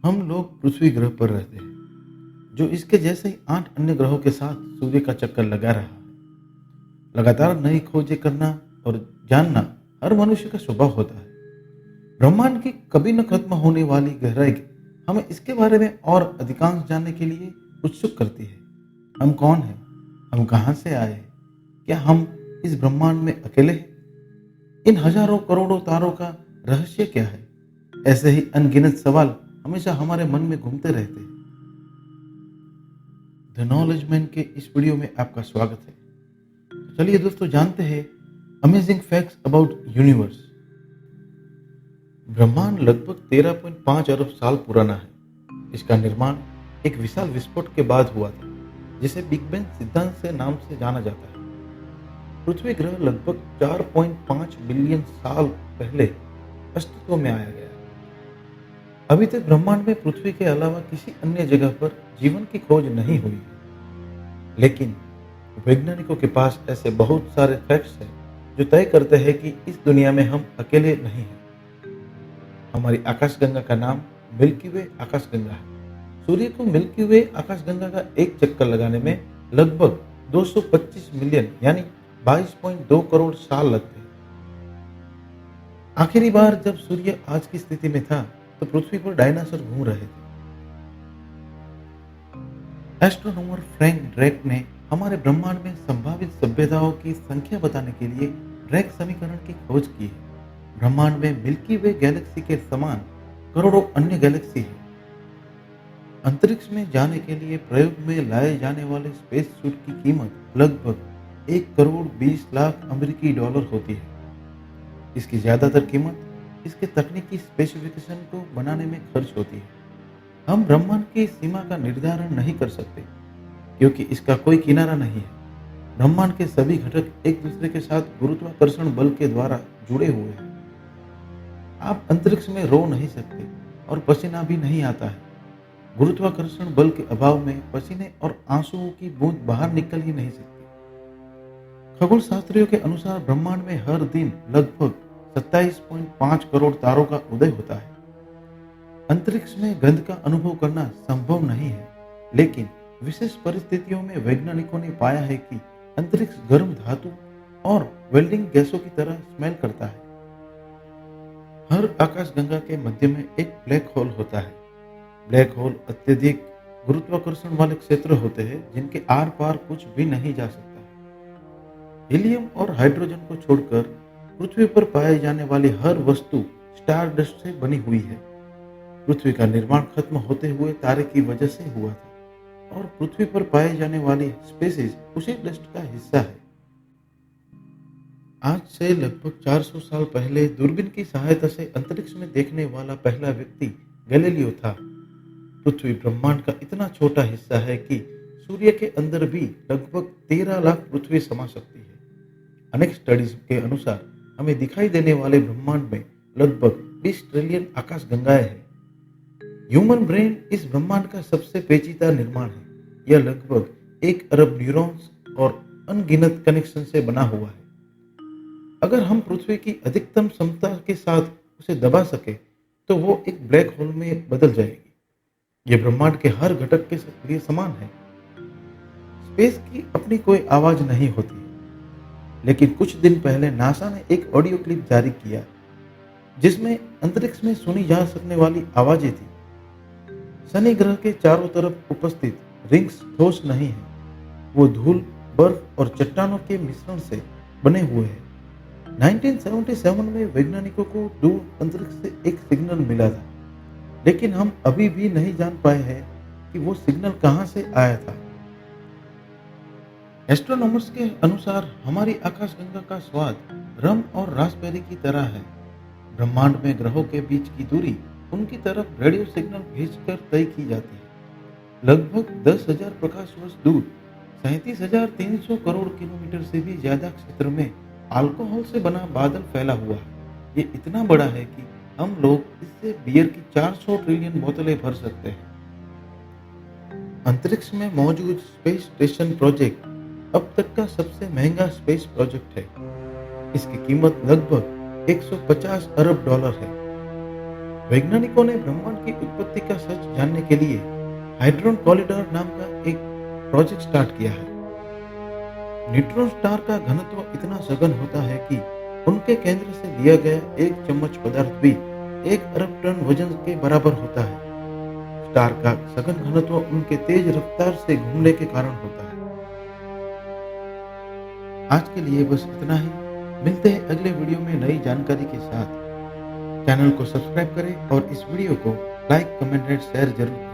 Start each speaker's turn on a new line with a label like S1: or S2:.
S1: हम लोग पृथ्वी ग्रह पर रहते हैं, जो इसके जैसे ही 8 अन्य ग्रहों के साथ सूर्य का चक्कर लगा रहा है। लगातार नई खोजें करना और जानना हर मनुष्य का स्वभाव होता है। ब्रह्मांड की कभी न खत्म होने वाली गहराई हमें इसके बारे में और अधिकांश जानने के लिए उत्सुक करती है। हम कौन हैं? हम कहाँ से आए हैं? क्या हम इस ब्रह्मांड में अकेले हैं? इन हजारों करोड़ों तारों का रहस्य क्या है? ऐसे ही अनगिनत सवाल हमेशा हमारे मन में घूमते रहते हैं। द नॉलेजमैन के इस वीडियो में आपका स्वागत है। तो चलिए दोस्तों, जानते हैं अमेजिंग फैक्ट्स अबाउट यूनिवर्स। ब्रह्मांड लगभग 13.5 अरब साल पुराना है। इसका निर्माण एक विशाल विस्फोट के बाद हुआ था, जिसे बिग बैंग सिद्धांत से नाम से जाना जाता है। पृथ्वी ग्रह लगभग 4.5 बिलियन साल पहले अस्तित्व में आया गया। अभी तक ब्रह्मांड में पृथ्वी के अलावा किसी अन्य जगह पर जीवन की खोज नहीं हुई है। लेकिन वैज्ञानिकों के पास ऐसे बहुत सारे फैक्ट्स हैं जो तय करते हैं कि इस दुनिया में हम अकेले नहीं हैं। हमारी आकाशगंगा का नाम मिल्की वे आकाशगंगा है। सूर्य को मिल्की वे आकाशगंगा का एक चक्कर लगाने में लगभग 225 मिलियन यानी 22.2 करोड़ साल लगते हैं। आखिरी बार जब सूर्य आज की स्थिति में था तो पृथ्वी पर डायनासोर घूम रहे थे। एस्ट्रोनॉमर फ्रैंक ड्रेक ने हमारे ब्रह्मांड में संभावित सभ्यताओं की संख्या बताने के लिए ड्रेक समीकरण की खोज की है। ब्रह्मांड में मिल्की वे गैलेक्सी के समान करोड़ों अन्य गैलेक्सी हैं। अंतरिक्ष में जाने के लिए प्रयोग में लाए जाने वाले स्पेस सूट की कीमत लगभग 1 करोड़ 20 लाख अमेरिकी डॉलर होती है। इसकी ज्यादातर कीमत इसके तकनीकी स्पेसिफिकेशन को बनाने में खर्च होती है। हम ब्रह्मांड की सीमा का निर्धारण नहीं कर सकते क्योंकि इसका कोई किनारा नहीं है। ब्रह्मांड के सभी घटक एक दूसरे के साथ गुरुत्वाकर्षण बल के द्वारा जुड़े हुए हैं। आप अंतरिक्ष में रो नहीं सकते और पसीना भी नहीं आता है। गुरुत्वाकर्षण बल के अभाव में पसीने और आंसुओं की बूंद बाहर निकल ही नहीं सकती। खगोल शास्त्रियों के अनुसार ब्रह्मांड में हर दिन लगभग 27.5 करोड़ तारों का उदय होता है। अंतरिक्ष में गंध का अनुभव करना संभव नहीं है, लेकिन विशेष परिस्थितियों में वैज्ञानिकों ने पाया है कि अंतरिक्ष गर्म धातु और वेल्डिंग गैसों की तरह स्मेल करता है। हर आकाशगंगा के मध्य में एक ब्लैक होल होता है। ब्लैक होल अत्यधिक गुरुत्वाकर्षण वाले क्षेत्र होते हैं जिनके आर पार कुछ भी नहीं जा सकता। हीलियम और हाइड्रोजन को छोड़कर पृथ्वी पर पाए जाने वाली हर वस्तु स्टार डस्ट से बनी हुई है। पृथ्वी का निर्माण खत्म होते हुए तारे की वजह से हुआ था और पृथ्वी पर पाए जाने वाली स्पेसीज उसी डस्ट का हिस्सा है। आज से लगभग 400 साल पहले दूरबीन की सहायता से अंतरिक्ष में देखने वाला पहला व्यक्ति गैलीलियो था। पृथ्वी ब्रह्मांड का इतना छोटा हिस्सा है कि सूर्य के अंदर भी लगभग 13 लाख पृथ्वी समा सकती है। अनेक स्टडीज के अनुसार हमें दिखाई देने वाले ब्रह्मांड में लगभग 20 ट्रिलियन आकाश गंगाएं हैं। ह्यूमन ब्रेन इस ब्रह्मांड का सबसे पेचीदा निर्माण है। यह लगभग 1 अरब न्यूरॉन्स और अनगिनत कनेक्शन से बना हुआ है। अगर हम पृथ्वी की अधिकतम क्षमता के साथ उसे दबा सके तो वो एक ब्लैक होल में बदल जाएगी। यह ब्रह्मांड के हर घटक के लिए समान है। स्पेस की अपनी कोई आवाज नहीं होती, लेकिन कुछ दिन पहले नासा ने एक ऑडियो क्लिप जारी किया जिसमें अंतरिक्ष में सुनी जा सकने वाली आवाजें थी। शनि ग्रह के चारों तरफ उपस्थित रिंग्स ठोस नहीं है, वो धूल, बर्फ और चट्टानों के मिश्रण से बने हुए हैं। 1977 में वैज्ञानिकों को दूर अंतरिक्ष से एक सिग्नल मिला था, लेकिन हम अभी भी नहीं जान पाए हैं कि वो सिग्नल कहां से आया था। एस्ट्रोनॉमर्स के अनुसार हमारी आकाशगंगा का स्वाद रम और रास्पबेरी की तरह है। ब्रह्मांड में ग्रहों के बीच की दूरी उनकी तरफ रेडियो सिग्नल भेजकर तय की जाती है। लगभग 10,000 प्रकाश वर्ष दूर 37,300 करोड़ किलोमीटर से भी ज्यादा क्षेत्र में अल्कोहल से बना बादल फैला हुआ है। ये इतना बड़ा है कि हम लोग इससे बियर की 400 ट्रिलियन बोतलें भर सकते हैं। अंतरिक्ष में मौजूद स्पेस स्टेशन प्रोजेक्ट अब तक का सबसे महंगा स्पेस प्रोजेक्ट है। इसकी कीमत लगभग 150 अरब डॉलर है। वैज्ञानिकों ने ब्रह्मांड की उत्पत्ति का सच जानने के लिए हाइड्रोन कॉरिडोर नाम का एक प्रोजेक्ट स्टार्ट किया है। न्यूट्रॉन स्टार का घनत्व इतना सघन होता है कि उनके केंद्र से लिया गया एक चम्मच पदार्थ भी 1 अरब टन वजन के बराबर होता है। स्टार का सघन घनत्व उनके तेज रफ्तार से घूमने के कारण होता है। आज के लिए बस इतना ही। मिलते हैं अगले वीडियो में नई जानकारी के साथ। चैनल को सब्सक्राइब करें और इस वीडियो को लाइक, कमेंट एंड शेयर जरूर करें।